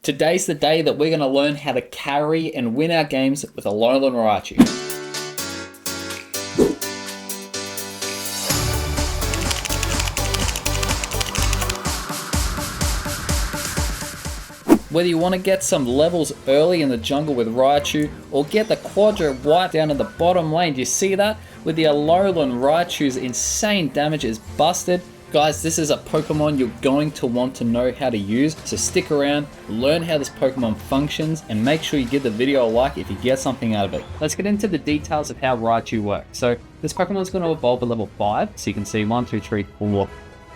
Today's the day that we're going to learn how to carry and win our games with Alolan Riachu. Whether you want to get some levels early in the jungle with Raichu or get the Quadra right down in the bottom lane, do you see that? With the Alolan Raichu's insane damage is busted. Guys, this is a Pokemon you're going to want to know how to use, so stick around, learn how this Pokemon functions, and make sure you give the video a like if you get something out of it. Let's get into the details of how Raichu works. So this Pokemon is going to evolve at level 5, so you can see 1, 2, 3, 4,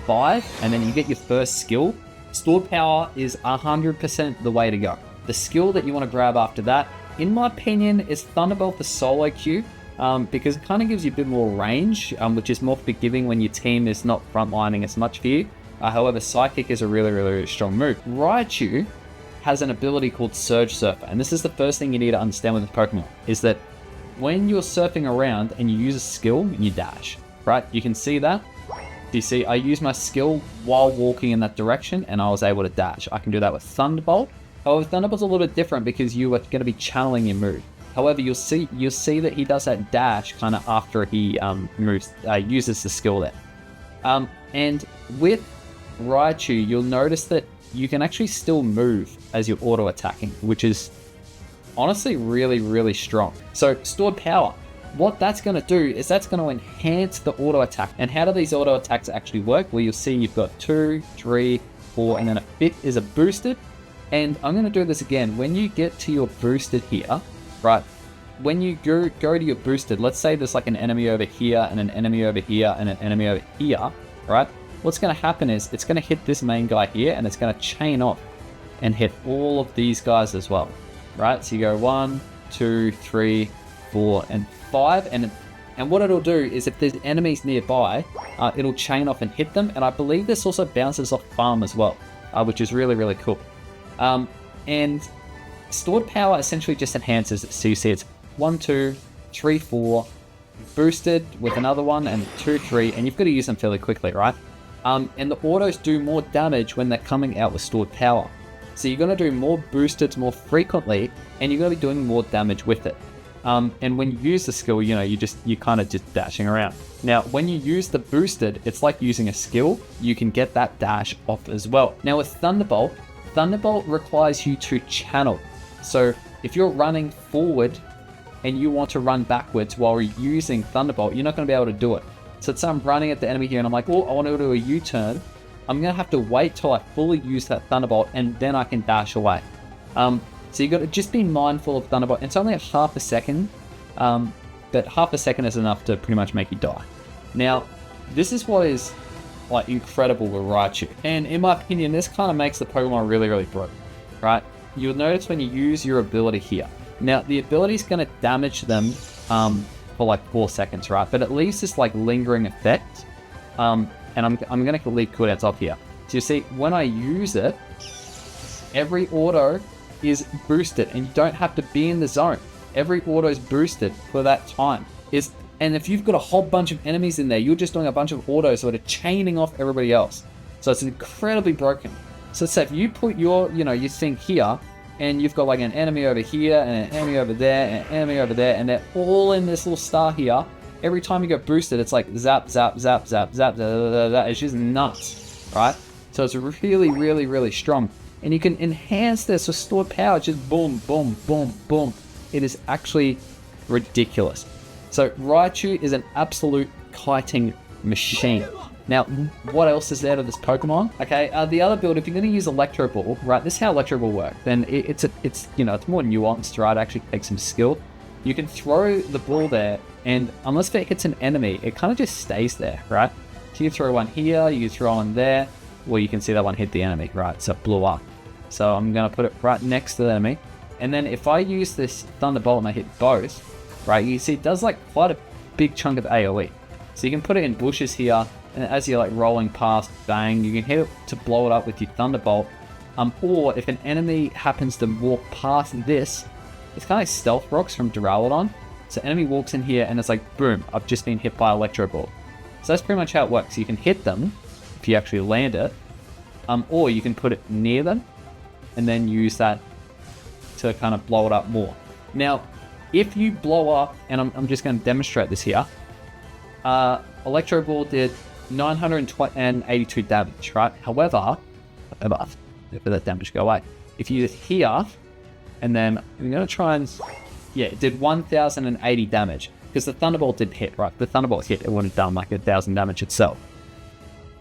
5, and then you get your first skill. Stored power is 100% the way to go. The skill that you want to grab after that, in my opinion, is Thunderbolt for solo queue. Because it kind of gives you a bit more range, which is more forgiving when your team is not frontlining as much for you. However, Psychic is a really strong move. Raichu has an ability called Surge Surfer, and this is the first thing you need to understand with this Pokemon, is that when you're surfing around and you use a skill, you dash, right? You can see that. Do you see? I used my skill while walking in that direction, and I was able to dash. I can do that with Thunderbolt. However, Thunderbolt's a little bit different because you are going to be channeling your move. However, you'll see that he does that dash kind of after he uses the skill there. And with Raichu, you'll notice that you can actually still move as you're auto attacking, which is honestly really strong. So stored power, what that's going to do is that's going to enhance the auto attack. And how do these auto attacks actually work? Well, you'll see you've got 2, 3, 4, and then a 5th is a boosted. And I'm going to do this again. When you get to your boosted here, right, when you go to your boosted, let's say there's like an enemy over here and an enemy over here and an enemy over here, right? What's going to happen is it's going to hit this main guy here and it's going to chain off and hit all of these guys as well, right? So you go 1, 2, 3, 4, and 5, and what it'll do is if there's enemies nearby, it'll chain off and hit them. And I believe this also bounces off farm as well, which is really cool. And stored power essentially just enhances it. So you see it's 1, 2, 3, 4, boosted with another one, and 2, 3, and you've got to use them fairly quickly, right? And the autos do more damage when they're coming out with stored power. So you're going to do more boosted more frequently, and you're going to be doing more damage with it. And when you use the skill, you're kind of just dashing around. Now, when you use the boosted, it's like using a skill. You can get that dash off as well. Now with Thunderbolt requires you to channel. So if you're running forward and you want to run backwards while you're using Thunderbolt, you're not going to be able to do it. So let's say I'm running at the enemy here and I'm like, oh, I want to do a U-turn. I'm going to have to wait till I fully use that Thunderbolt and then I can dash away. So you got to just be mindful of Thunderbolt. It's only a half a second, but half a second is enough to pretty much make you die. Now, this is what is like incredible with Raichu. And in my opinion, this kind of makes the Pokemon really broken, right? You'll notice when you use your ability here. Now, the ability is going to damage them for like 4 seconds, right? But it leaves this like lingering effect. And I'm going to leave cooldowns off here. So you see, when I use it, every auto is boosted and you don't have to be in the zone. Every auto is boosted for that time. And if you've got a whole bunch of enemies in there, you're just doing a bunch of autos that are chaining off everybody else. So it's incredibly broken. So say if you put your thing here, and you've got like an enemy over here, and an enemy over there, and an enemy over there, and they're all in this little star here. Every time you get boosted, it's like zap, zap, zap, zap, zap, zap, zap, zap. It's just nuts, right? So it's really strong. And you can enhance this with stored power, just boom, boom, boom, boom. It is actually ridiculous. So Raichu is an absolute kiting machine. Now, what else is there to this Pokemon? Okay, the other build, if you're going to use Electro Ball, right, this is how Electro Ball works. Then it's more nuanced, right? It actually takes some skill. You can throw the ball there, and unless it hits an enemy, it kind of just stays there, right? So you throw one here, you throw one there, well, you can see that one hit the enemy, right? So it blew up. So I'm going to put it right next to the enemy. And then if I use this Thunderbolt and I hit both, right, you see it does like quite a big chunk of AoE. So you can put it in bushes here, and as you're like rolling past, bang, you can hit it to blow it up with your Thunderbolt. Or if an enemy happens to walk past this, it's kind of like Stealth Rocks from Duraludon. So enemy walks in here and it's like, boom, I've just been hit by Electro Ball. So that's pretty much how it works. You can hit them if you actually land it, or you can put it near them, and then use that to kind of blow it up more. Now, if you blow up, and I'm just going to demonstrate this here, Electro Ball did 982 damage, right? However, if that damage go away, if you just here, and then I'm going to try and, yeah, it did 1080 damage, because the Thunderbolt did hit, right? The Thunderbolt hit, it would have done like 1000 damage itself.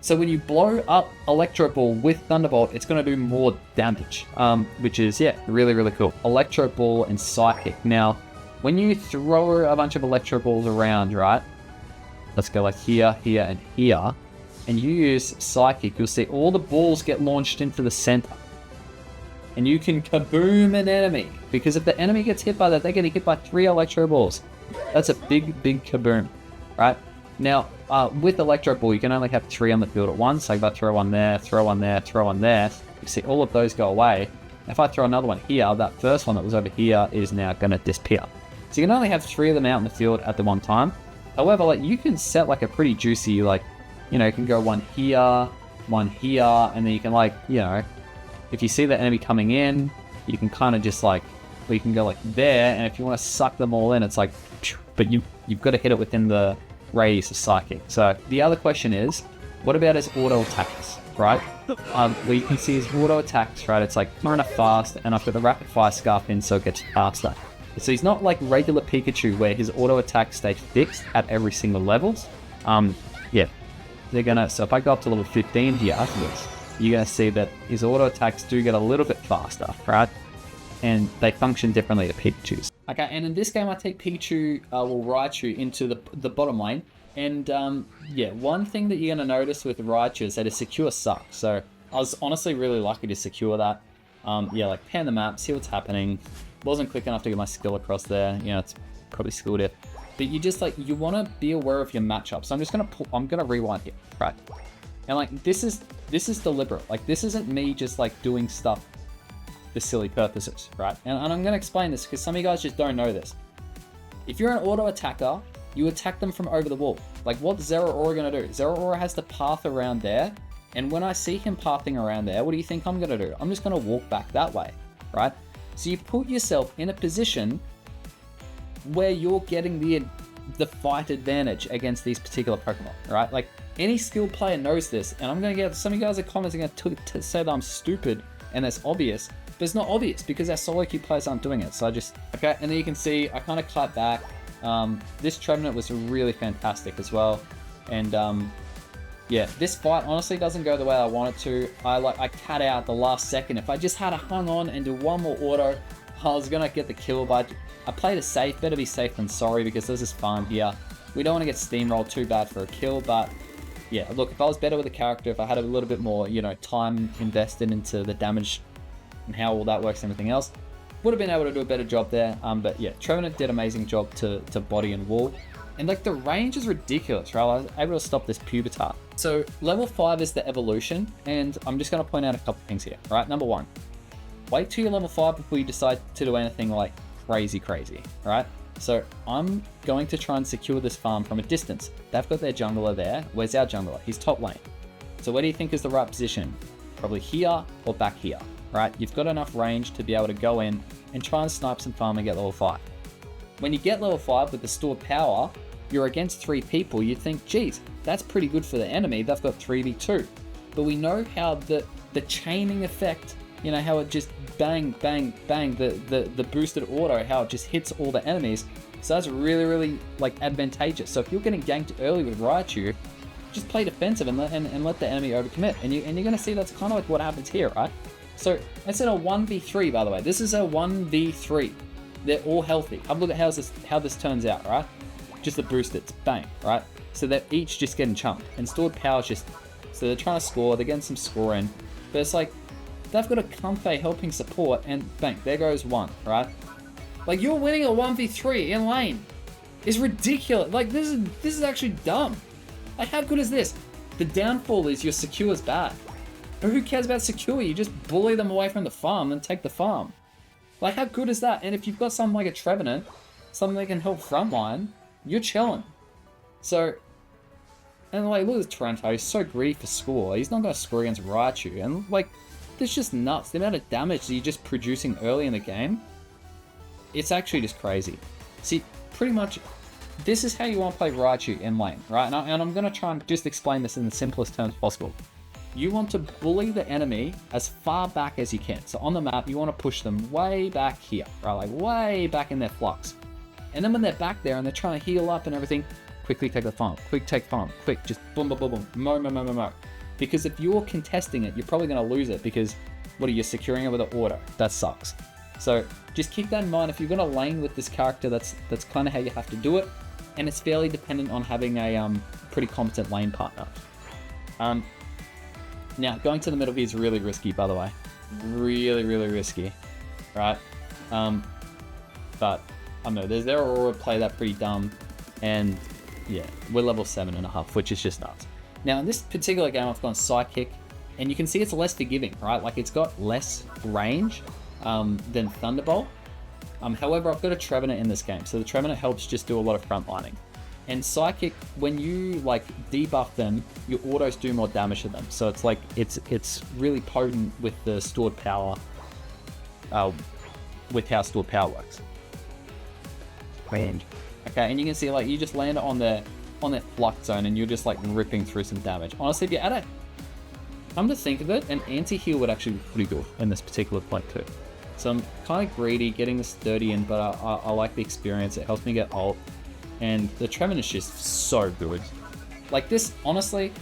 So when you blow up Electro Ball with Thunderbolt, it's going to do more damage, which is, yeah, really, really cool. Electro Ball and Psychic. Now, when you throw a bunch of Electro Balls around, right? Let's go like here, here, and here. And you use Psychic, you'll see all the balls get launched into the center. And you can kaboom an enemy. Because if the enemy gets hit by that, they're getting hit by 3 Electro Balls. That's a big, big kaboom, right? Now, with Electro Ball, you can only have 3 on the field at once. So if I throw one there, throw one there, throw one there, you see all of those go away. If I throw another one here, that first one that was over here is now going to disappear. So you can only have 3 of them out in the field at the one time. However, like, you can set like a pretty juicy, like, you know, you can go one here, and then you can, like, you know, if you see the enemy coming in, you can kind of just like, well, you can go like there, and if you want to suck them all in, it's like, but you've got to hit it within the radius of Psychic. So the other question is, what about his auto attacks, right? Where you can see his auto attacks, right? It's like kind of fast, and I've got the rapid fire scarf in, so it gets faster. So he's not like regular Pikachu where his auto attacks stay fixed at every single levels. Yeah, they're gonna. So if I go up to level 15 here afterwards, you're gonna see that his auto attacks do get a little bit faster, right? And they function differently to Pikachu's. Okay, and in this game I take Pikachu, Raichu into the bottom lane. And yeah, one thing that you're gonna notice with Raichu is that his secure sucks. So I was honestly really lucky to secure that. Yeah, like pan the map, see what's happening. Wasn't quick enough to get my skill across there. You know, it's probably skill diff. But you just like, you want to be aware of your matchup. So I'm just gonna I'm gonna rewind here, right? And like, this is deliberate. Like, this isn't me just like doing stuff for silly purposes, right? And I'm gonna explain this because some of you guys just don't know this. If you're an auto attacker, you attack them from over the wall. Like, what's Zero Aura gonna do? Zero Aura has to path around there, and when I see him pathing around there, what do you think I'm gonna do? I'm just gonna walk back that way, right? So you put yourself in a position where you're getting the fight advantage against these particular Pokemon, right? Like, any skilled player knows this, and I'm gonna get some of you guys are commenting to say that I'm stupid and that's obvious, but it's not obvious because our solo queue players aren't doing it. So I just, okay, and then you can see I kind of cut back. This Trevenant was really fantastic as well, and yeah, this fight honestly doesn't go the way I want it to. I cut out the last second. If I just had hung on and do one more auto, I was gonna get the kill, but I played it safe. Better be safe than sorry, because there's this farm here. We don't want to get steamrolled too bad for a kill, but yeah, look, if I was better with the character, if I had a little bit more, you know, time invested into the damage and how all that works and everything else, would have been able to do a better job there. But yeah, Trevenant did an amazing job to body and wall. And like, the range is ridiculous, right? I was able to stop this Pupitar. So level 5 is the evolution, and I'm just going to point out a couple things here, right? Number 1, wait till you're level 5 before you decide to do anything like crazy, right? So I'm going to try and secure this farm from a distance. They've got their jungler there. Where's our jungler? He's top lane. So where do you think is the right position? Probably here or back here, right? You've got enough range to be able to go in and try and snipe some farm and get level 5. When you get level 5 with the stored power, you're against 3 people. You'd think, geez, that's pretty good for the enemy. They've got 3v2. But we know how the chaining effect, you know, how it just bang, bang, bang, the boosted auto, how it just hits all the enemies. So that's really, really like advantageous. So if you're getting ganked early with Raichu, just play defensive and let the enemy overcommit. And you're going to see that's kind of like what happens here, right? So instead of 1v3, by the way, this is a 1v3. They're all healthy. Have a look at how this turns out, right? Just the boosted, bang, right? So they're each just getting chumped, and stored power's just, so they're trying to score, they're getting some score in, but it's like, they've got a Comfey helping support, and bang, there goes one, right? Like, you're winning a 1v3 in lane. It's ridiculous. Like, this is actually dumb. Like, how good is this? The downfall is your secure's bad. But who cares about secure? You just bully them away from the farm and take the farm. Like, how good is that? And if you've got something like a Trevenant, something that can help frontline, you're chilling. So, and like, look at Toronto, he's so greedy for score. He's not going to score against Raichu. And like, It's just nuts. The amount of damage that you're just producing early in the game, it's actually just crazy. See, pretty much, this is how you want to play Raichu in lane, right? And I'm going to try and just explain this in the simplest terms possible. You want to bully the enemy as far back as you can. So on the map, you want to push them way back here, right? Like way back in their flux. And then when they're back there and they're trying to heal up and everything, quickly take the farm, quick take farm, quick, just boom, boom, boom, boom, mo. Because if you're contesting it, you're probably going to lose it because, what are you, securing it with an auto? That sucks. So just keep that in mind. If you're going to lane with this character, that's kind of how you have to do it. And it's fairly dependent on having a pretty competent lane partner. Now, going to the middle here is really risky, by the way. Really, really risky, right? But I don't know, there's their Aurora play that pretty dumb, and yeah, we're level 7.5, which is just nuts. Now, in this particular game, I've gone Psychic, and you can see it's less forgiving, right? Like, it's got less range than Thunderbolt. However, I've got a Trevenant in this game, so the Trevenant helps just do a lot of frontlining. And Psychic, when you like debuff them, your autos do more damage to them. So it's like it's really potent with the stored power, with how stored power works. Range. Okay, and you can see like you just land it on their flux zone, and you're just like ripping through some damage. Honestly, if you add it, come to think of it, an anti-heal would actually be pretty good in this particular play too. So I'm kind of greedy getting this 30 in, but I like the experience. It helps me get ult. And the Trevenant is just so good. Like this, honestly,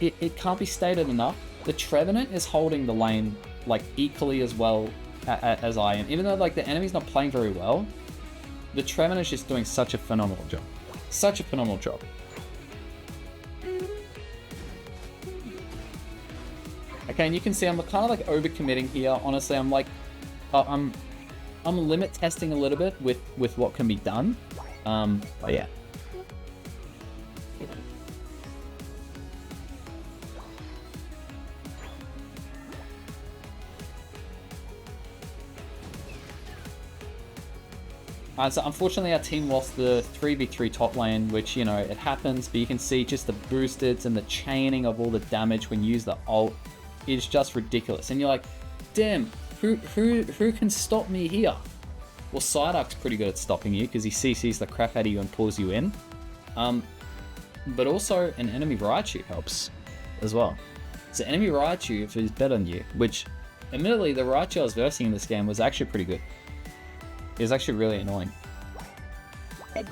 it can't be stated enough. The Trevenant is holding the lane like equally as well as I am. Even though like the enemy's not playing very well, the Trevenant is just doing such a phenomenal job. Such a phenomenal job. Okay, and you can see I'm kind of like overcommitting here. Honestly, I'm like, I'm limit testing a little bit with what can be done. But yeah. So unfortunately our team lost the 3v3 top lane, which, you know, it happens, but you can see just the boosteds and the chaining of all the damage when you use the ult is just ridiculous. And you're like, damn, who can stop me here? Well, Psyduck's pretty good at stopping you because he CCs the crap out of you and pulls you in. But also an enemy Raichu helps as well. So enemy Raichu, if he's better than you, which admittedly the Raichu I was versing in this game was actually pretty good. It was actually really annoying. Okay,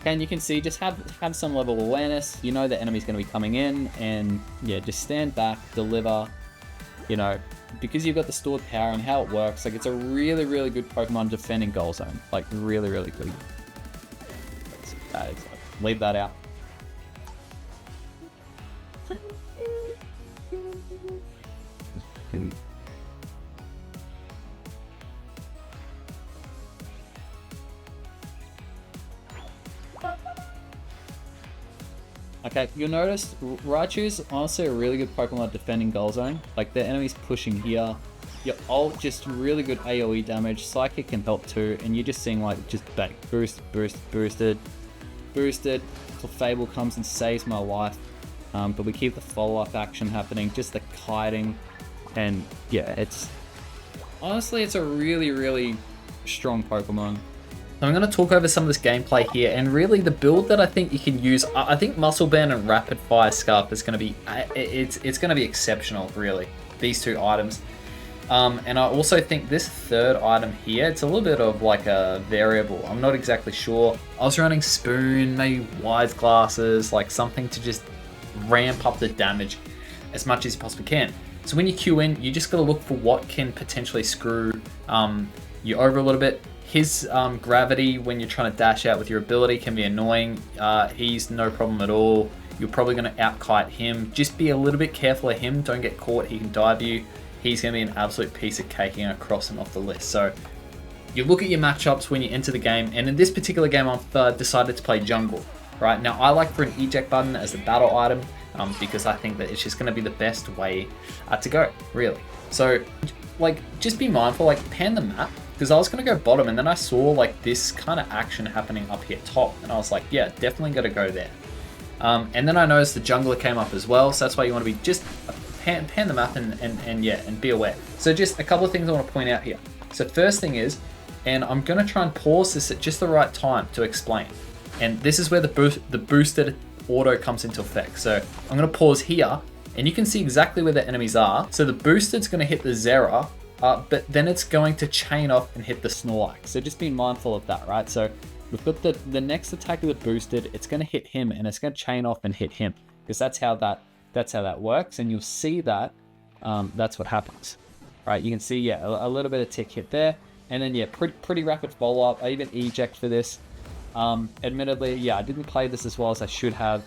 and you can see, just have some level of awareness. You know the enemy's going to be coming in, and yeah, just stand back, deliver. You know, because you've got the stored power and how it works, like it's a really, really good Pokemon defending goal zone. Like really, really good. Leave that out. Okay, you'll notice Raichu's honestly a really good Pokemon at defending goal zone. Like the enemy's pushing here. Your ult just really good AoE damage. Psychic can help too, and you're just seeing like just back boosted. Clefable comes and saves my life. But we keep the follow-up action happening, just the kiting, and yeah, it's honestly it's a really, really strong Pokemon. So I'm going to talk over some of this gameplay here, and really the build that I think you can use, I think Muscle Band and Rapid Fire Scarf is going to be, it's going to be exceptional, really, these two items. And I also think this third item here, it's a little bit of like a variable. I'm not exactly sure. I was running Spoon, maybe Wise Glasses, like something to just ramp up the damage as much as you possibly can. So when you queue in, you just got to look for what can potentially screw you over a little bit. His gravity when you're trying to dash out with your ability can be annoying. He's no problem at all. You're probably going to out-kite him. Just be a little bit careful of him. Don't get caught. He can dive you. He's going to be an absolute piece of cake and cross him off the list. So you look at your matchups when you enter the game. And in this particular game, I've decided to play jungle. Right now, I like for an eject button as a battle item because I think that it's just going to be the best way to go, really. So like, just be mindful, like pan the map. Because I was going to go bottom, and then I saw like this kind of action happening up here top, and I was like, yeah, definitely got to go there. And then I noticed the jungler came up as well, so that's why you want to be just pan the map and be aware. So just a couple of things I want to point out here. So first thing is, and I'm going to try and pause this at just the right time to explain. And this is where the boosted auto comes into effect. So I'm going to pause here, and you can see exactly where the enemies are. So the boosted's going to hit the Zera, but then it's going to chain off and hit the Snorlax. So just be mindful of that, right? So we've got the next attack of the boosted, it's going to hit him, and it's going to chain off and hit him, because that's how that works. And you'll see that that's what happens, right? You can see, yeah, a little bit of tick hit there, and then yeah, pretty rapid follow up. I even eject for this. Admittedly, yeah, I didn't play this as well as I should have.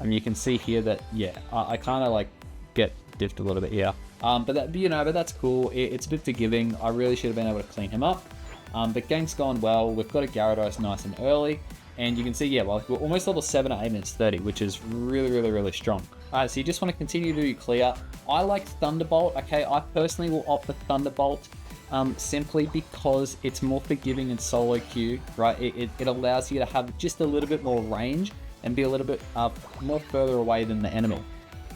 You can see here that, yeah, I kind of like get diffed a little bit here. But that's cool. It's a bit forgiving. I really should have been able to clean him up. But game's gone well. We've got a Gyarados nice and early. And you can see, yeah, well, we're almost level 7 at 8 minutes 30, which is really strong. Alright, so you just want to continue to do clear. I like Thunderbolt, okay? I personally will opt for Thunderbolt. Simply because it's more forgiving in solo queue, right? It allows you to have just a little bit more range and be a little bit more further away than the enemy.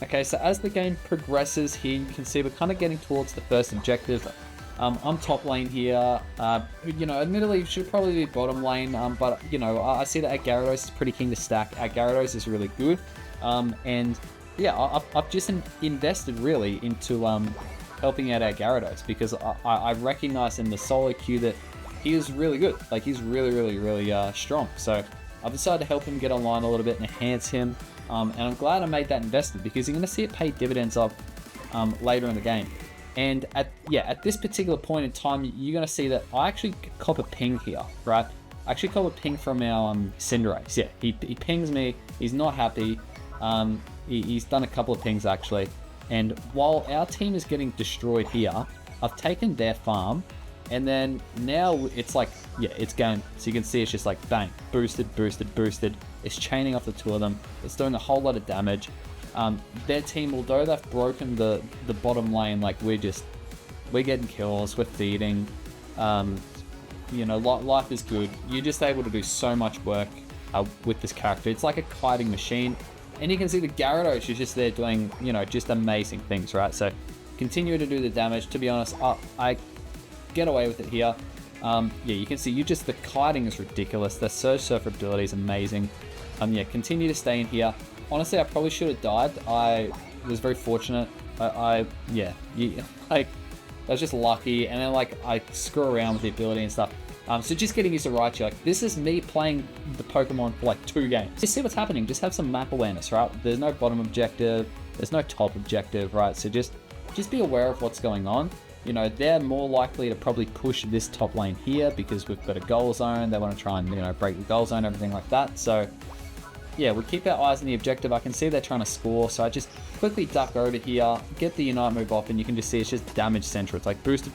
Okay, so as the game progresses here, you can see we're kind of getting towards the first objective. I'm top lane here. Admittedly, should probably be bottom lane, but I see that our Gyarados is pretty keen to stack. Our Gyarados is really good, and yeah, I've just invested really into helping out our Gyarados, because I recognize in the solo queue that he is really good. Like, he's really strong. So I've decided to help him get online a little bit and enhance him. And I'm glad I made that investment, because you're going to see it pay dividends off later in the game. And at this particular point in time, you're going to see that I actually cop a ping here, right? I actually cop a ping from our Cinderace. Yeah, he pings me. He's not happy. He's done a couple of pings actually. And while our team is getting destroyed here, I've taken their farm, and then now it's like, yeah, it's going, so you can see it's just like bang, boosted. It's chaining off the two of them. It's doing a whole lot of damage. Their team, although they've broken the bottom lane, like we're getting kills, we're feeding. Life is good. You're just able to do so much work with this character. It's like a kiting machine. And you can see the Gyarados is just there doing, just amazing things, right? So continue to do the damage. To be honest, I get away with it here. Yeah, you can see the kiting is ridiculous. The Surge Surfer ability is amazing. Yeah, continue to stay in here. Honestly, I probably should have died. I was very fortunate. I was just lucky, and then I screw around with the ability and stuff. So just getting used to Raichu, this is me playing the Pokemon for 2 games. Just see what's happening, just have some map awareness, right? There's no bottom objective, there's no top objective, right? So just be aware of what's going on. They're more likely to probably push this top lane here because we've got a goal zone. They want to try and, break the goal zone, everything like that. So yeah, we keep our eyes on the objective. I can see they're trying to score, so I just quickly duck over here, get the Unite move off, and you can just see it's just damage central. It's like boosted.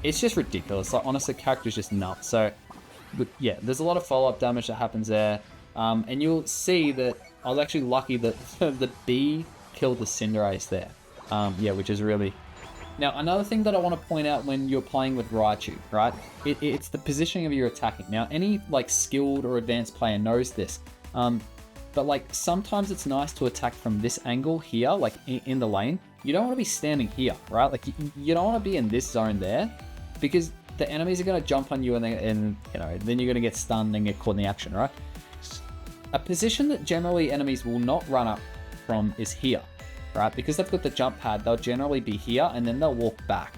It's just ridiculous. Honestly, the character's just nuts. So, but yeah, there's a lot of follow-up damage that happens there. And you'll see that I was actually lucky that the bee killed the Cinderace there. Yeah, which is really... Now, another thing that I want to point out when you're playing with Raichu, right? It's the positioning of your attacking. Now, any skilled or advanced player knows this. But sometimes it's nice to attack from this angle here, in the lane. You don't want to be standing here, right? You don't want to be in this zone there, because the enemies are going to jump on you, and then you're going to get stunned and get caught in the action, right? A position that generally enemies will not run up from is here, right? Because they've got the jump pad, they'll generally be here, and then they'll walk back.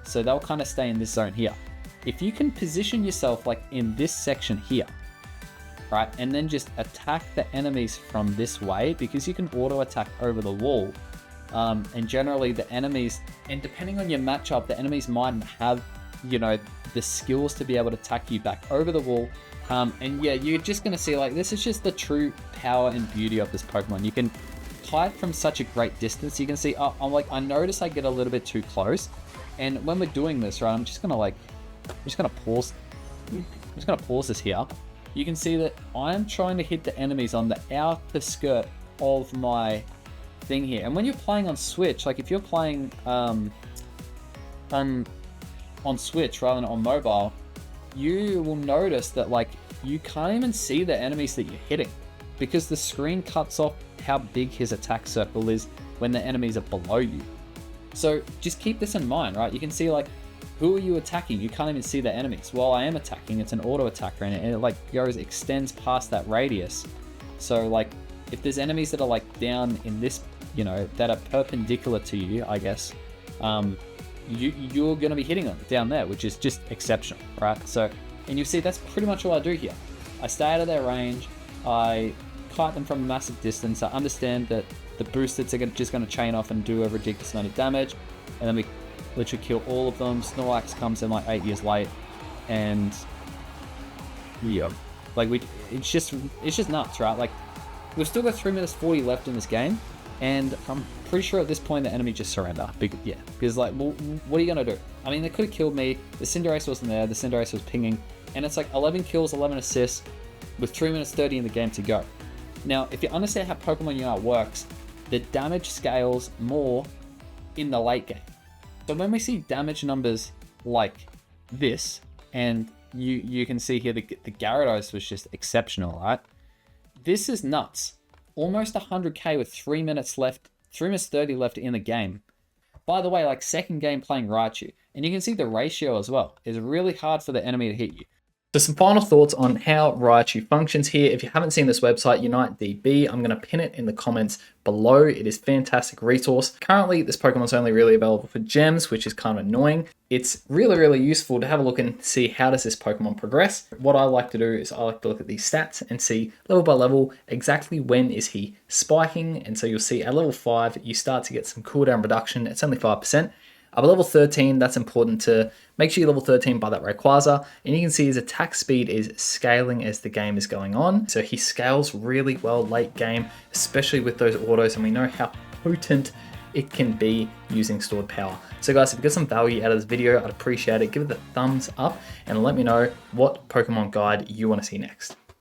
So they'll kind of stay in this zone here. If you can position yourself in this section here, right, and then just attack the enemies from this way, because you can auto attack over the wall. And generally the enemies, and depending on your matchup, the enemies might have, the skills to be able to attack you back over the wall. And yeah, you're just going to see this is just the true power and beauty of this Pokemon. You can kite from such a great distance. You can see, I notice I get a little bit too close. And when we're doing this, right, I'm just going to pause this here. You can see that I'm trying to hit the enemies on the outer skirt of my thing here. And when you're playing on Switch, if you're playing on Switch rather than on mobile, you will notice that you can't even see the enemies that you're hitting. because the screen cuts off how big his attack circle is when the enemies are below you. So just keep this in mind, right? You can see like, who are you attacking? You can't even see the enemies. Well, I am attacking, it's an auto attacker, and it like extends past that radius. So like, if there's enemies that are like down in this, you know, that are perpendicular to you, I guess, you're gonna be hitting them down there, which is just exceptional, right? So, and you see that's pretty much all I do here. I stay out of their range, I kite them from a massive distance, I understand that the boosters are just going to chain off and do a ridiculous amount of damage, and then we literally kill all of them. Snorlax comes in like 8 years late, and yeah, like it's just nuts, right? Like, we've still got 3 minutes 40 left in this game, and I'm pretty sure at this point the enemy just surrender. Because like, well, what are you gonna do? I mean, they could have killed me. The Cinderace wasn't there. The Cinderace was pinging, and it's like 11 kills, 11 assists, with 3 minutes 30 in the game to go. Now, if you understand how Pokemon Unite works, the damage scales more in the late game. So when we see damage numbers like this, and you can see here the Gyarados was just exceptional, right? This is nuts. Almost 100k with 3 minutes left, 3 minutes 30 left in the game. By the way, like second game playing Raichu, and you can see the ratio as well. It's really hard for the enemy to hit you. So some final thoughts on how Raichu functions here. If you haven't seen this website, UniteDB, I'm going to pin it in the comments below. It is a fantastic resource. Currently, this Pokemon's only really available for gems, which is kind of annoying. It's really, really useful to have a look and see how does this Pokemon progress. What I like to do is I like to look at these stats and see level by level exactly when is he spiking. And so you'll see at level 5, you start to get some cooldown reduction. It's only 5%. At level 13, that's important to make sure you're level 13 by that Rayquaza. And you can see his attack speed is scaling as the game is going on. So he scales really well late game, especially with those autos. And we know how potent it can be using stored power. So guys, if you got some value out of this video, I'd appreciate it. Give it a thumbs up and let me know what Pokemon guide you want to see next.